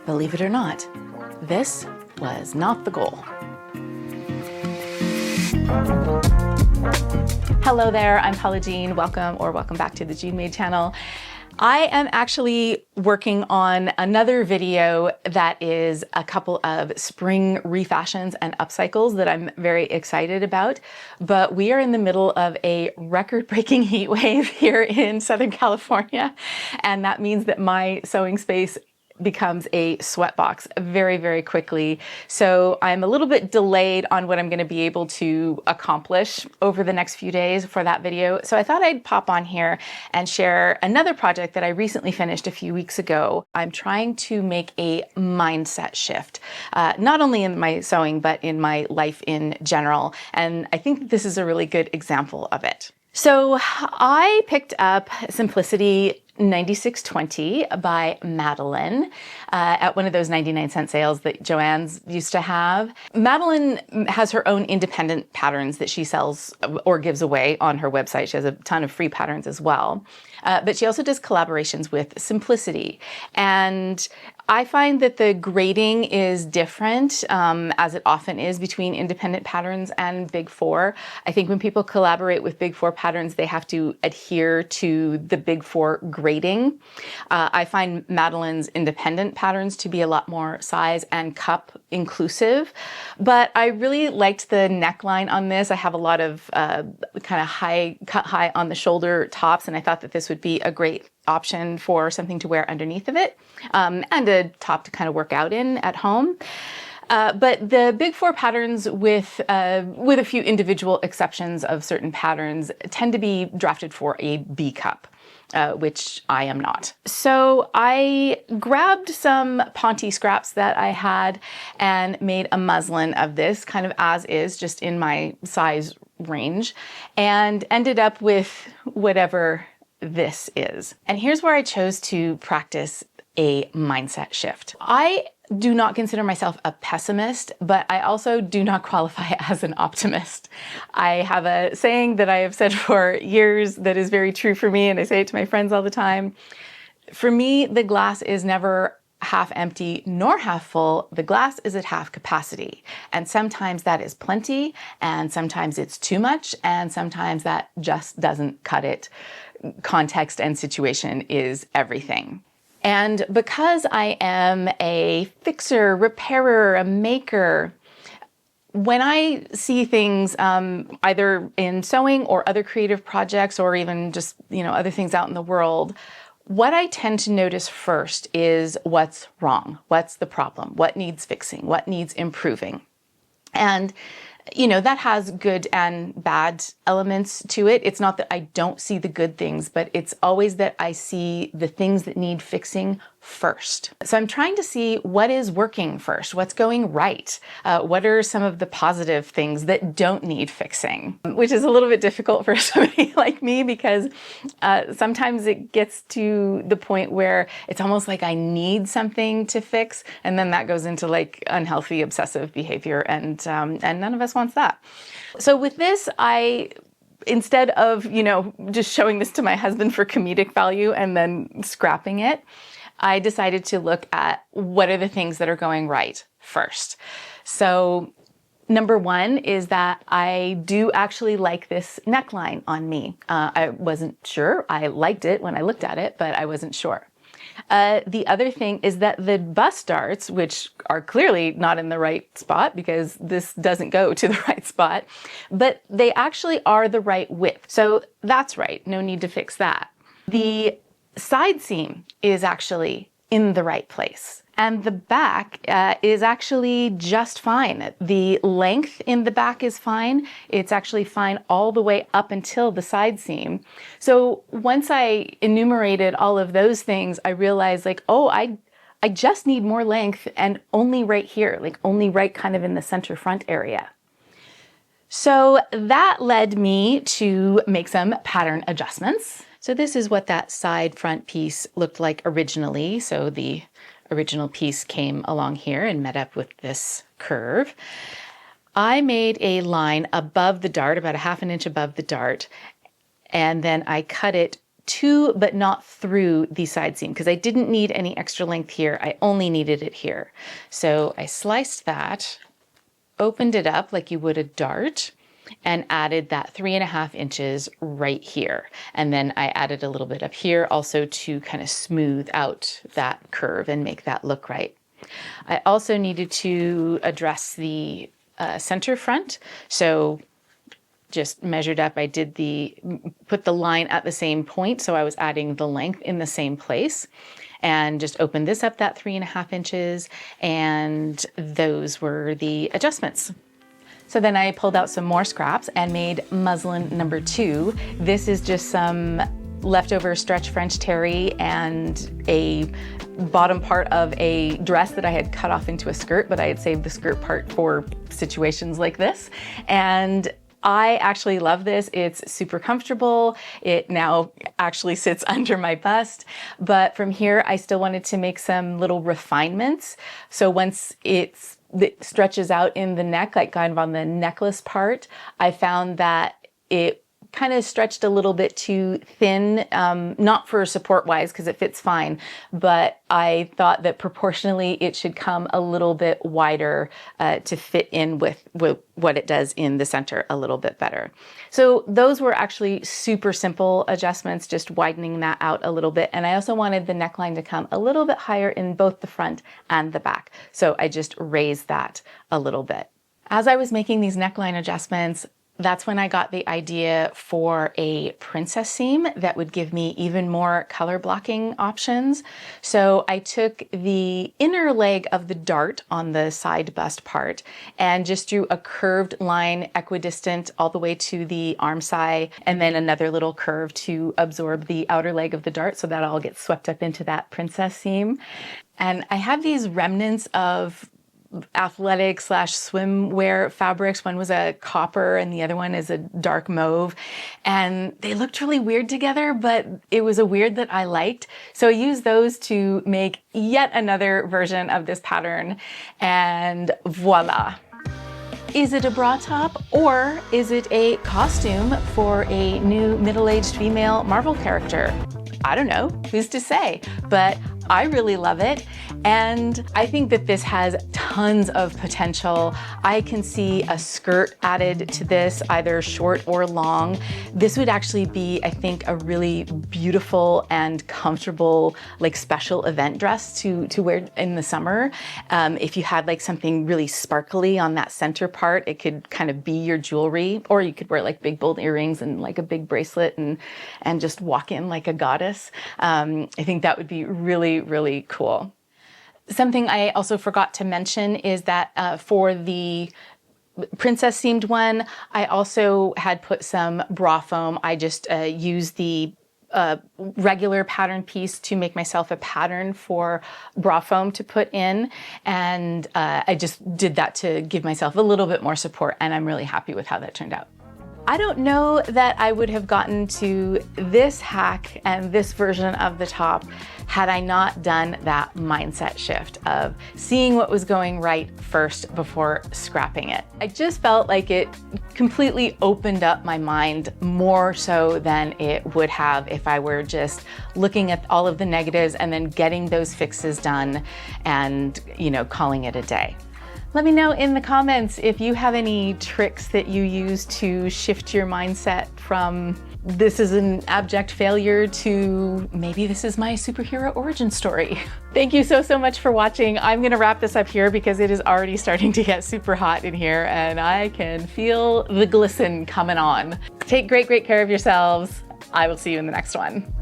believe it or not, this was not the goal. Hello there, I'm Paula Jean. Welcome back to the Jean Made channel. I am actually working on another video that is a couple of spring refashions and upcycles that I'm very excited about, but we are in the middle of a record-breaking heat wave here in Southern California, and that means that my sewing space becomes a sweatbox very, very quickly. So I'm a little bit delayed on what I'm going to be able to accomplish over the next few days for that video. So I thought I'd pop on here and share another project that I recently finished a few weeks ago. I'm trying to make a mindset shift, not only in my sewing, but in my life in general. And I think this is a really good example of it. So I picked up Simplicity 9620 by Muslin at one of those 99-cent sales that Joann's used to have. Muslin has her own independent patterns that she sells or gives away on her website. She has a ton of free patterns as well. But she also does collaborations with Simplicity. And I find that the grading is different, as it often is between independent patterns and Big Four. I think when people collaborate with Big Four patterns, they have to adhere to the Big Four grading. I find Muslin's independent patterns to be a lot more size and cup inclusive, but I really liked the neckline on this. I have a lot of kind of cut high on the shoulder tops, and I thought that this would be a great option for something to wear underneath of it, and a top to kind of work out in at home. But the Big Four patterns, with a few individual exceptions of certain patterns, tend to be drafted for a B cup, which I am not. So I grabbed some Ponte scraps that I had and made a muslin of this, kind of as is, just in my size range, and ended up with whatever this is. And here's where I chose to practice a mindset shift. I do not consider myself a pessimist, but I also do not qualify as an optimist. I have a saying that I have said for years that is very true for me, and I say it to my friends all the time. For me, the glass is never half empty nor half full. The glass is at half capacity. And sometimes that is plenty, and sometimes it's too much, and sometimes that just doesn't cut it. Context and situation is everything. And because I am a fixer, repairer, a maker, when I see things either in sewing or other creative projects, or even just, other things out in the world, what I tend to notice first is what's wrong, what's the problem, what needs fixing, what needs improving. And that has good and bad elements to it. It's not that I don't see the good things, but it's always that I see the things that need fixing first. So I'm trying to see what is working first, what's going right, what are some of the positive things that don't need fixing, which is a little bit difficult for somebody like me, because sometimes it gets to the point where it's almost like I need something to fix, and then that goes into like unhealthy obsessive behavior, and none of us wants that. So with this, instead of just showing this to my husband for comedic value and then scrapping it, I decided to look at what are the things that are going right first. So number one is that I do actually like this neckline on me. I wasn't sure. I liked it when I looked at it, but I wasn't sure. The other thing is that the bust darts, which are clearly not in the right spot because this doesn't go to the right spot, but they actually are the right width. So that's right. No need to fix that. The side seam is actually in the right place, and the back is actually just fine. The length in the back is fine. It's actually fine all the way up until the side seam. So once I enumerated all of those things, I realized I just need more length, and only right here, only right kind of in the center front area. So that led me to make some pattern adjustments. So this is what that side front piece looked like originally. So the original piece came along here and met up with this curve. I made a line above the dart, about a half an inch above the dart, and then I cut it to but not through the side seam because I didn't need any extra length here. I only needed it here. So I sliced that, opened it up like you would a dart, and added that 3.5 inches right here. And then I added a little bit up here also to kind of smooth out that curve and make that look right. I also needed to address the center front. So just measured up, I did put the line at the same point. So I was adding the length in the same place and just opened this up that 3.5 inches. And those were the adjustments. So then I pulled out some more scraps and made muslin number 2. This is just some leftover stretch French terry and a bottom part of a dress that I had cut off into a skirt, but I had saved the skirt part for situations like this. And I actually love this. It's super comfortable. It now actually sits under my bust, but from here I still wanted to make some little refinements. So once it stretches out in the neck, like kind of on the necklace part, I found that it kind of stretched a little bit too thin, not for support wise because it fits fine, but I thought that proportionally it should come a little bit wider to fit in with what it does in the center a little bit better. So those were actually super simple adjustments, just widening that out a little bit. And I also wanted the neckline to come a little bit higher in both the front and the back. So I just raised that a little bit. As I was making these neckline adjustments, that's when I got the idea for a princess seam that would give me even more color blocking options. So I took the inner leg of the dart on the side bust part and just drew a curved line equidistant all the way to the arm side, and then another little curve to absorb the outer leg of the dart so that all gets swept up into that princess seam. And I have these remnants of athletic / swimwear fabrics. One was a copper and the other one is a dark mauve. And they looked really weird together, but it was a weird that I liked. So I used those to make yet another version of this pattern. And voila. Is it a bra top or is it a costume for a new middle-aged female Marvel character? I don't know, who's to say, but I really love it. And I think that this has tons of potential. I can see a skirt added to this, either short or long. This would actually be, I think, a really beautiful and comfortable, like special event dress to wear in the summer. If you had like something really sparkly on that center part, it could kind of be your jewelry, or you could wear like big bold earrings and like a big bracelet and just walk in like a goddess. I think that would be really, really cool. Something I also forgot to mention is that for the princess seamed one, I also had put some bra foam. I just used the regular pattern piece to make myself a pattern for bra foam to put in. And I just did that to give myself a little bit more support. And I'm really happy with how that turned out. I don't know that I would have gotten to this hack and this version of the top had I not done that mindset shift of seeing what was going right first before scrapping it. I just felt like it completely opened up my mind more so than it would have if I were just looking at all of the negatives and then getting those fixes done and, calling it a day. Let me know in the comments if you have any tricks that you use to shift your mindset from this is an abject failure to maybe this is my superhero origin story. Thank you so much for watching. I'm gonna wrap this up here because it is already starting to get super hot in here and I can feel the glisten coming on. Take great care of yourselves. I will see you in the next one.